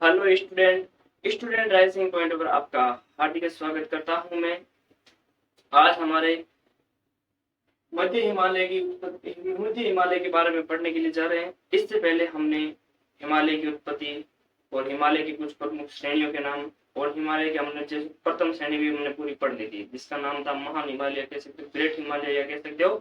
Hello student student rising point पर आपका हार्दिक स्वागत करता हूं मैं। आज हमारे मध्य हिमालय के बारे में पढ़ने के लिए जा रहे हैं। इससे पहले हमने हिमालय की उत्पत्ति और हिमालय की कुछ प्रमुख श्रेणियों के नाम और हिमालय के हमने जैसे प्रथम श्रेणी भी हमने पूरी पढ़ ली थी, जिसका नाम था महान हिमालय, कह सकते हो ग्रेट हिमालय या कह सकते हो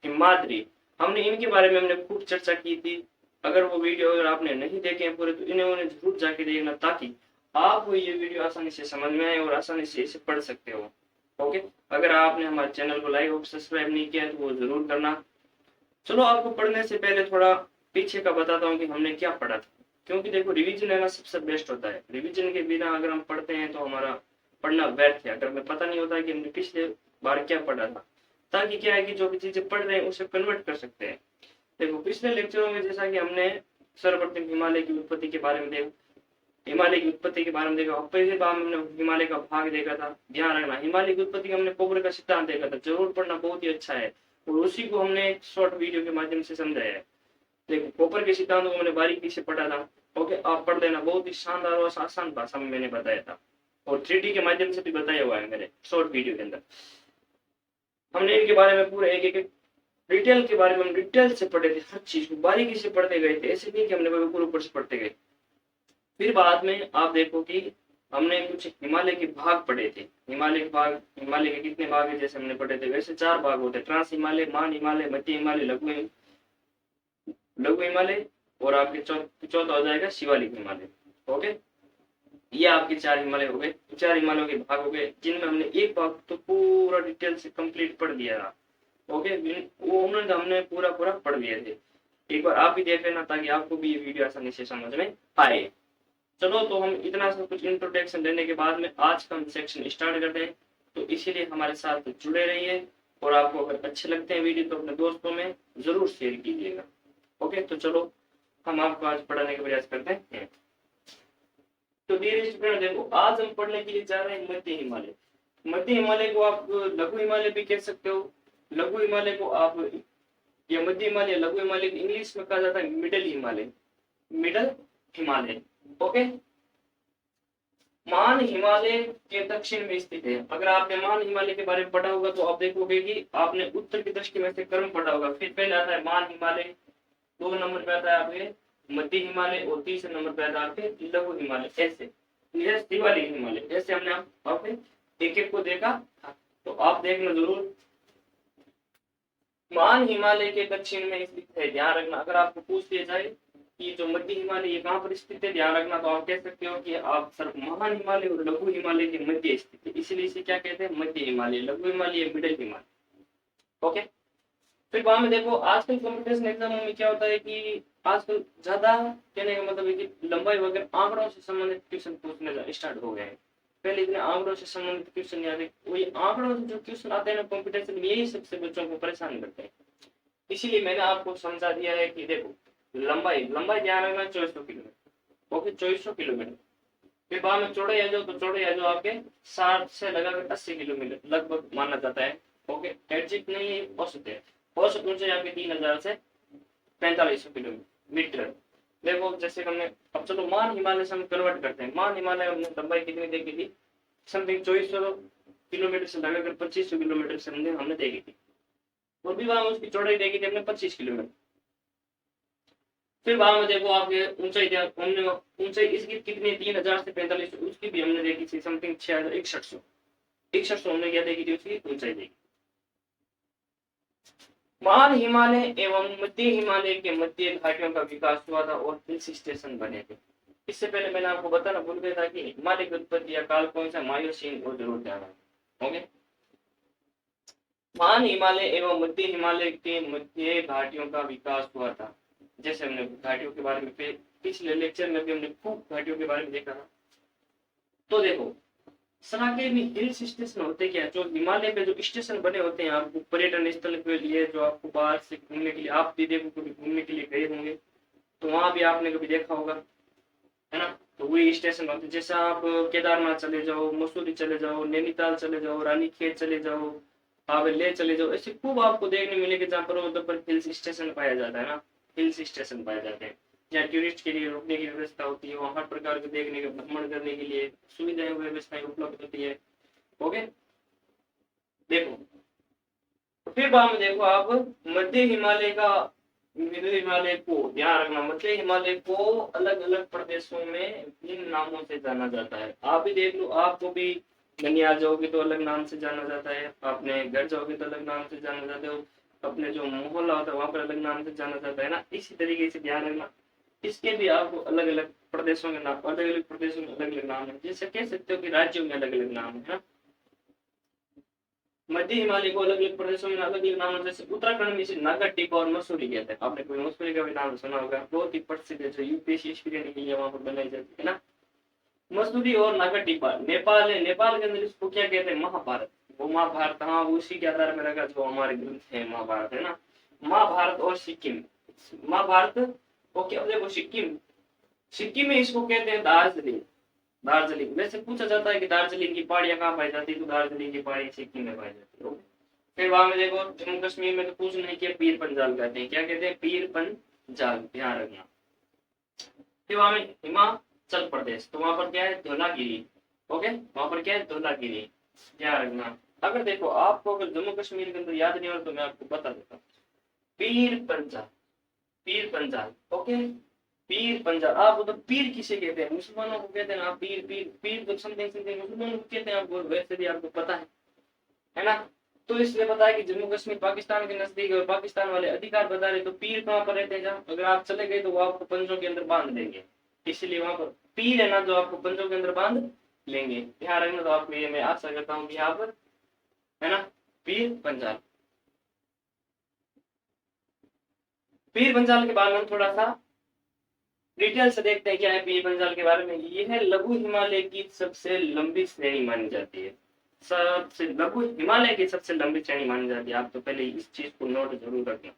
हिमाद्री। हमने इनके बारे में हमने खूब चर्चा की थी। अगर वो वीडियो अगर आपने नहीं देखे हैं पूरे, तो इन्हें जरूर जाके देखना, ताकि आपको ये वीडियो आसानी से समझ में आए और आसानी से इसे पढ़ सकते हो। ओके, अगर आपने हमारे चैनल को लाइक और सब्सक्राइब नहीं किया है तो वो जरूर करना। चलो, आपको पढ़ने से पहले थोड़ा पीछे का बताता हूँ कि हमने क्या पढ़ा था, क्योंकि देखो रिवीजन है ना, सबसे बेस्ट होता है। रिवीजन के बिना अगर हम पढ़ते हैं तो हमारा पढ़ना व्यर्थ है, अगर हमें पता नहीं होता है कि हमने पिछले बार क्या पढ़ा था। ताकि क्या है कि जो भी चीजें पढ़ रहे हैं उसे कन्वर्ट कर सकते हैं। देखो, पिछले लेक्चरों में जैसा कि हमने सर्वप्रथम हिमालय की उत्पत्ति के बारे में देखा, और पहले बार हमने हिमालय का भाग देखा था। ध्यान रखना, हिमालय की उत्पत्ति हमने पोपर का सिद्धांत देखा था, जरूर पढ़ना, बहुत ही अच्छा है। और उसी को हमने एक शॉर्ट वीडियो के माध्यम से समझाया है। देखो, पोपर के सिद्धांत को मैंने बारीकी से पढ़ा था। ओके, आप पढ़ लेना, बहुत ही शानदार और आसान भाषा में मैंने बताया था, और 3D के माध्यम से भी बताया हुआ है मेरे शॉर्ट वीडियो के अंदर। हमने इनके बारे में पूरे एक एक डिटेल के बारे में हम डिटेल से पढ़े थे, हर चीज को बारीकी से पढ़ते गए थे। ऐसे नहीं कि हमने बिल्कुल ऊपर से पढ़ते गए। फिर बाद में आप देखो कि हमने कुछ हिमालय के भाग पढ़े थे। हिमालय के कितने भाग है जैसे हमने पढ़े थे, वैसे 4 भाग होते हैं: ट्रांस हिमालय, मान हिमालय, मध्य हिमालय, लघु हिमालय, और आपके चौथा हो जाएगा शिवालिक हिमालय। ओके, ये आपके 4 हिमालय हो गए। 4 हिमालयों के भाग हो गए, जिनमें हमने एक भाग तो पूरा डिटेल से कंप्लीट पढ़ दिया था। ओके, वो हमने पूरा पढ़ लिए थे। एक बार आप भी देख लेना, ताकि आपको भी ये वीडियो आसानी से समझ में आए। चलो, तो हम इतना सब कुछ इंट्रोडक्शन देने के बाद में आज का हम सेक्शन स्टार्ट करते हैं। तो इसीलिए हमारे साथ जुड़े रहिए, और आपको अगर अच्छे लगते हैं वीडियो तो अपने दोस्तों में जरूर शेयर कीजिएगा। ओके, तो चलो हम आपको आज पढ़ाने का प्रयास करते हैं। तो डियर स्टूडेंट, देखो आज हम पढ़ने के लिए जा रहे हैं मध्य हिमालय। मध्य हिमालय को आप लघु हिमालय भी कह सकते हो। लघु हिमालय को आप, या मध्य हिमालय, लघु हिमालय इंग्लिश में कहा जाता है मिडल हिमालय। ओके, महान हिमालय के दक्षिण में स्थित है। अगर आपने महान हिमालय के बारे में पढ़ा होगा तो आप देखोगे कि आपने उत्तर की दृष्टि में से क्रम पढ़ा होगा। फिर पहले आता है महान हिमालय, 2 नंबर पे आता है आपके मध्य हिमालय, और तीसरे नंबर पे आता है आपके लघु हिमालय। ऐसे यह शिवालिक हिमालय, जैसे हमने आपने एक एक को देखा था, तो आप देखना जरूर। महान हिमालय के दक्षिण में स्थित है। ध्यान रखना, अगर आपको पूछ दिया जाए कि जो मध्य हिमालय ये कहाँ पर स्थित है, ध्यान रखना, तो आप कह सकते हो कि आप सर महान हिमालय और लघु हिमालय के मध्य स्थित है, इसलिए इसे क्या कहते हैं, मध्य हिमालय, लघु हिमालय, मिडिल हिमालय। ओके, फिर वहां में देखो, आजकल कॉम्पिटिशन एग्जाम में क्या होता है कि आजकल ज्यादा, कहने का मतलब है कि लंबाई वगैरह आंकड़ों से संबंधित क्वेश्चन पूछने स्टार्ट हो गए हैं। पहले इतने आंकड़ों से संबंधित क्वेश्चन नहीं आते, वही आंकड़ों से जो क्वेश्चन आते हैं ना कॉम्पिटिशन में, यही सबसे बच्चों को परेशान करते हैं। इसीलिए मैंने आपको समझा दिया है कि देखो, लंबाई ध्यान रखना 2400 किलोमीटर। Okay, 2400 kilometre. फिर बाद में चौड़ाई आ जाओ, तो चौड़ाई आ जाओ आपके 60 से लगाकर 80 किलोमीटर लगभग माना जाता है। ओके, एग्जैक्ट नहीं है, औसत है। औसत ऊंचाई आपके 3000 से 4500 किलोमीटर। देखो, जैसे हमने, अब चलो मान हिमालय से हम कन्वर्ट करते हैं। मान हिमालय हमने लंबाई कितनी देखी थी, समथिंग 2400 किलोमीटर से लगाकर 2500 किलोमीटर से हमने देखी थी, और भी वहां उसकी चौड़ाई देखी थी हमने 25 किलोमीटर। फिर वहां में देखो आपके ऊंचाई इसकी कितनी, 3000 से 4500, उसकी भी हमने देखी थी समथिंग 6100 हमने क्या देखी थी, उसकी ऊंचाई देखी। महान हिमालय एवं मध्य हिमालय के मध्य घाटियों का विकास हुआ था और हिल स्टेशन बने थे। इससे पहले मैंने आपको बताना भूल गया था कि हिमालय की उत्पत्ति या काल कौन सा, मायोसीन, और जरूर ध्यान रखना। ओके, महान हिमालय एवं मध्य हिमालय के मध्य घाटियों का विकास हुआ था। जैसे हमने घाटियों के बारे में पिछले लेक्चर में भी हमने खूब घाटियों के बारे में देखा था। तो देखो, सराके में हिल्स स्टेशन होते क्या, जो हिमालय पे जो स्टेशन बने होते हैं, आपको पर्यटन स्थल के लिए, जो आपको बाहर से घूमने के लिए, आप भी देखो कभी घूमने के लिए गए होंगे तो वहां भी आपने कभी देखा होगा, है ना। तो वही स्टेशन होते, जैसे आप केदारनाथ चले जाओ, मसूरी चले जाओ, नैनीताल चले जाओ, रानीखेत चले जाओ, आप ले चले जाओ, ऐसे खूब आपको देखने मिलेंगे जहाँ पर हिल्स स्टेशन पाया जाता है ना, हिल्स स्टेशन पाए जाते हैं। जहाँ टूरिस्ट के लिए रुकने की व्यवस्था होती है, वहाँ हर प्रकार के देखने के भ्रमण करने के लिए सुविधाएं व्यवस्थाएं उपलब्ध होती है। ओके, देखो फिर बाद में देखो आप मध्य हिमालय का, मध्य हिमालय को ध्यान रखना, मध्य हिमालय को अलग अलग प्रदेशों में भिन्न नामों से जाना जाता है। आप भी देख लो, आपको भी ननियाल जाओगे तो अलग नाम से जाना जाता है, अपने घर जाओगे तो अलग नाम से जाना जाता है, अपने जो मोहल्ला होता है वहां पर अलग नाम से जाना जाता है ना। इसी तरीके से ध्यान रखना, इसके भी आपको अलग अलग प्रदेशों के नाम, अलग अलग प्रदेशों में अलग अलग नाम है, जैसे कह सकते हो कि राज्यों में अलग अलग नाम है ना। मध्य हिमालय को अलग अलग प्रदेशों में अलग अलग नाम है, जैसे उत्तराखंड में इसे नागा टिब्बा और मसूरी कहते हैं। आपने कोई मसूरी का भी नाम सुना होगा, बहुत ही प्रसिद्ध है, जो यूपीएससी स्टूडेंट के लिए वहां पर बनाई जाती है ना। मसूरी और नागा टिब्बा नेपाल है, नेपाल के अंदर इसको क्या कहते हैं, महाभारत। वो महाभारत, हाँ उसी के आधार में रखा जो हमारे ग्रंथ है महाभारत है ना। महाभारत और सिक्किम, महाभारत ओके। अब देखो सिक्किम, सिक्किम में इसको कहते हैं दार्जिलिंग, दार्जिलिंग। वैसे पूछा जाता है कि दार्जिलिंग की पहाड़ियां कहाँ पाई जाती है, तो दार्जिलिंग की पहाड़ी सिक्किम में पाई जाती है। फिर वहां में देखो जम्मू कश्मीर में तो कुछ नहीं किया, पीर पंजाल कहते हैं, क्या कहते हैं, पीर पंजाल, ध्यान रखना। फिर वहां में हिमाचल प्रदेश, तो वहां पर क्या है, धौलागिरी। ओके, वहां पर क्या है, धौलागिरी, ध्यान रखना। अगर देखो आपको अगर जम्मू कश्मीर के अंदर याद नहीं हो तो मैं आपको बता देता हूँ, पीर पंजाल, पीर पंजाल। ओके, पीर पंजाल। आप तो पीर किसे कहते हैं, मुसलमानों को कहते हैं ना, पीर पीर पीर तो समथिंग समथिंग मुसलमानों को कहते हैं, आपको वैसे भी आपको पता है ना। तो इसलिए पता है कि जम्मू कश्मीर पाकिस्तान के नजदीक और पाकिस्तान वाले अधिकार बता रहे, तो पीर कहाँ पर रहते हैं, जहाँ अगर आप चले गए तो वो आपको पंजों के अंदर बांध देंगे, इसलिए वहां पर पीर है ना जो आपको पंजों के अंदर बांध लेंगे, ध्यान रखना। तो आपको ये मैं आशा करता हूँ कि यहाँ पर है ना, पीर पंजाल। पीर पंजाल के बारे में थोड़ा सा डिटेल से देखते हैं क्या है पीर पंजाल के बारे में। ये है लघु हिमालय की सबसे लंबी श्रेणी मानी जाती है, सबसे लघु हिमालय की सबसे लंबी श्रेणी मानी जाती है। आप तो पहले इस चीज को नोट जरूर रखें।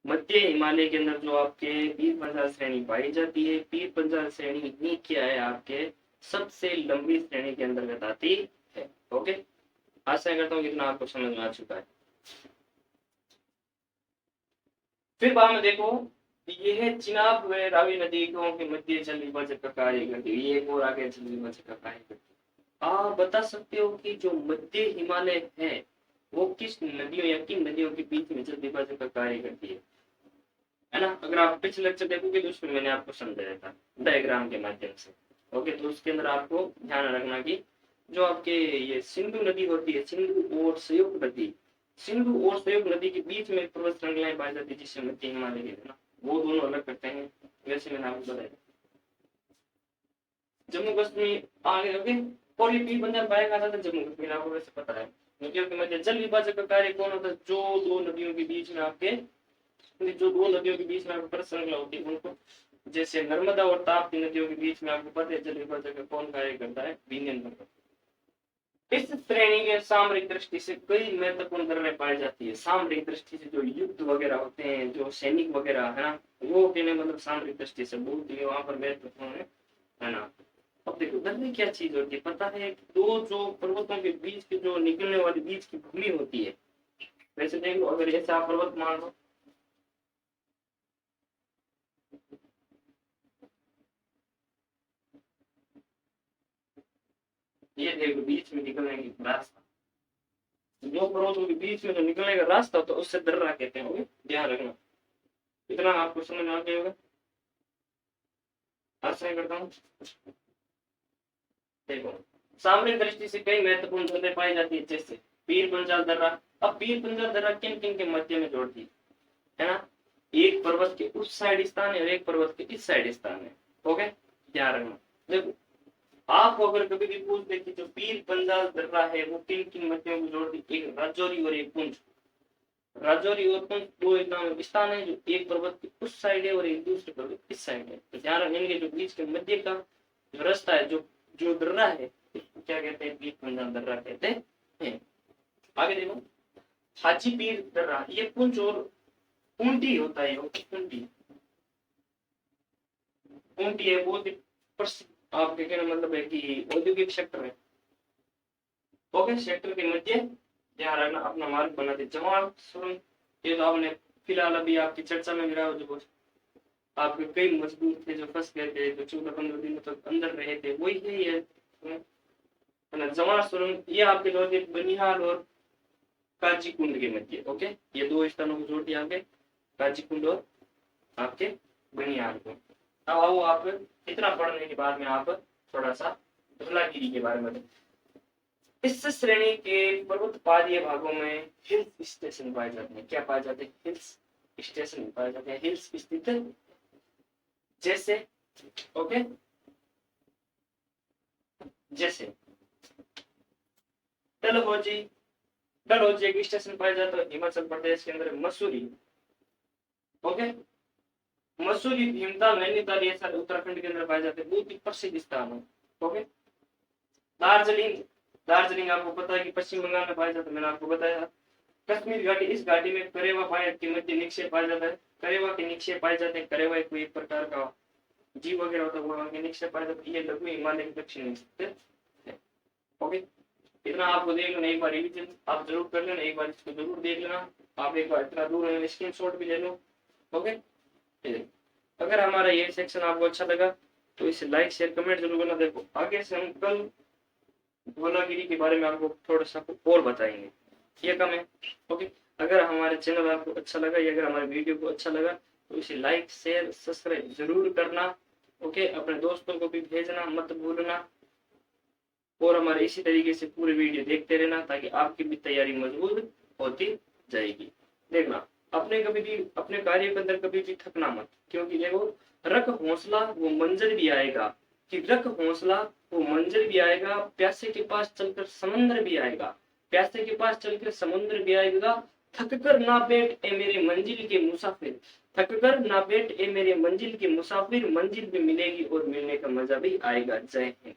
मध्य हिमालय के अंदर जो आपके पीर पंजाल श्रेणी पाई जाती है, पीर पंजाल श्रेणी ही क्या है, आपके सबसे लंबी श्रेणी के अंतर्गत आती है। ओके, आशा करता हूँ इतना आपको समझ में आ चुका है। फिर बाद में देखो, ये है चिनाब व रावी नदी के मध्य जल विभाजक का कार्य करती है, ये एक और आगे जल विभाजक का कार्य करती है। आप बता सकते हो कि जो मध्य हिमालय है वो किस नदियों या किन नदियों के बीच में जल विभाजक का कार्य करती है ना। अगर आप पिछले लेक्चर देखोगे तो उसमें मैंने आपको समझाया था डायग्राम के माध्यम से। ओके, तो उसके अंदर आपको ध्यान रखना कि जो आपके ये सिंधु नदी होती है, सिंधु और संयुक्त नदी, सिंधु और संयुक्त नदी के बीच में पर्वत श्रृंखलाएं पाई जाती है जिससे मध्य हिमालय कहते हैं ना, वो दोनों अलग करते हैं। वैसे मैंने आपको बताया जम्मू कश्मीर आगे ओके, और ये पीर पंजाल पाया जाता था जम्मू कश्मीर, आपको वैसे पता है। नदियों के मध्य जल विभाजक का कार्य कौन होता है, जो दो नदियों के बीच में आपके, जो दो नदियों के बीच में आपको पर्वत श्रृंखला होती है उनको, जैसे नर्मदा और ताप्ती नदियों के बीच में आपको पता है जल विभाजक का कौन कार्य करता है, विंध्यन पर्वत। इस श्रेणी के सामरिक दृष्टि से कई महत्वपूर्ण दरें पाई जाती है। सामरिक दृष्टि से जो युद्ध वगैरह होते हैं, जो सैनिक वगैरह है ना, वो कहने मतलब सामरिक दृष्टि से बहुत ही वहां पर महत्वपूर्ण है ना। अब देखो दर्रे क्या चीज होती है, पता है, दो जो पर्वतों के बीच की जो निकलने वाली बीच की भूमि होती है। वैसे देख लो, अगर ऐसे आप पर्वत मान लो, ये देखो बीच में निकलने की रास्ता, दो पर्वतों के बीच में जो निकलने का रास्ता तो उससे दर्रा कहते हैं, ध्यान रखना। इतना आपको समझ आ गया होगा, आशा करता हूँ। देखो सामरिक दृष्टि से कई महत्वपूर्ण दर्रे पाई जाती है, जैसे पीर पंजाल दर्रा। अब पीर पंजाल दर्रा किन किन के मध्य में जोड़ती है ना, एक पर्वत के उस साइड स्थान है और एक पर्वत के इस साइड स्थान है। ओके, ध्यान रखना। देखो आपको अगर कभी भी पूछ दे कि जो पीर पंजाल दर्रा है वो किन किन मध्यों को जोड़ती, एक राजौरी और एक पुंछ। राजौरी और पुंछ दो एकदम स्थान है, जो एक पर्वत के उस साइड है और एक दूसरे पर्वत इस साइड है। तो ध्यान रखना, इनके जो बीच के मध्य का जो रास्ता है, जो जो दर्रा है, क्या कहते हैं, पीर पंजाल दर्रा कहते हैं। आगे देखो, हाजी पीर दर्रा, ये पुंछ और पूंटी होता है, पूंटी पूंटी है, बहुत ही प्रसिद्ध आपके कहने मतलब है कि औद्योगिक सेक्टर है। ओके, सेक्टर के मध्य ध्यान रखना अपना मार्ग बनाते जवान सुरंग, ये तो आपने फिलहाल अभी आपकी चर्चा में गिरा जो आपके कई मजदूर थे जो फंस गए थे, जो 14-15 दिनों तक अंदर रहे थे, वही है ये, है ना। जवान सुरंग ये आपके जो है बनिहाल और काजीकुंड के मध्य, ओके, ये दो स्थानों को जोड़ दिया आपके, काजीकुंड और आपके बनिहाल को। अब आओ आप इतना पढ़ने के बाद में आप थोड़ा सा धौलागिरी के बारे में। इस श्रेणी के पर्वत पादीय भागों में हिल्स स्टेशन पाए जाते हैं। क्या पाए जाते हैं? हिल्स स्टेशन पाए जाते हैं, हिल्स स्थित जैसे, ओके, जैसे डलहौजी। डलहौजी एक स्टेशन पाया जाता है हिमाचल प्रदेश के अंदर, मसूरी, ओके, मसूरी, भीमताल, नैनीताल ये सारे उत्तराखंड के अंदर पाए जाते हैं, बहुत ही प्रसिद्ध स्थान है, ओके। दार्जिलिंग, दार्जिलिंग आपको पता है कि पश्चिम बंगाल में पाया जाता है, मैंने आपको बताया। कश्मीर घाटी, इस घाटी में करेवा पायक के मध्य निक्षेप पाया जाता है, करेवा के निक्षेप पाए जाते हैं, करेवा एक प्रकार का जीव वगैरह होता है, वहां के निक्षेप पाए जाते हैं। ये लघु हिमालय के दक्षिण में स्थित है, ओके। इतना आपको देख लेना, एक बार रिवीजन आप जरूर कर लेना, एक बार इसको जरूर देख लेना, आप एक बार इतना दूर स्क्रीनशॉट भी ले लो, ओके। अगर हमारा ये सेक्शन आपको अच्छा लगा तो इसे लाइक शेयर कमेंट जरूर करना। देखो आगे से हम कल धौलागिरी के बारे में आपको थोड़ा सा और बताएंगे, ये कम है, ओके। अगर हमारे चैनल आपको अच्छा लगा या अगर हमारे वीडियो को अच्छा लगा तो इसे लाइक शेयर सब्सक्राइब जरूर करना, ओके। अपने दोस्तों को भी भेजना मत भूलना, और हमारे इसी तरीके से पूरे वीडियो देखते रहना ताकि आपकी भी तैयारी मजबूत होती जाएगी। देखना अपने कभी भी अपने कार्य के अंदर कभी भी थकना मत, क्योंकि देखो रख हौसला वो मंजर भी आएगा, कि रख हौसला वो मंजर भी आएगा, प्यासे के पास चलकर समंदर भी आएगा, प्यासे के पास चलकर समुद्र भी आएगा, थक कर ना बैठ ए मेरे मंजिल के मुसाफिर, थक कर ना बैठ ए मेरे मंजिल के मुसाफिर, मंजिल भी मिलेगी और मिलने का मजा भी आएगा। जय हिंद।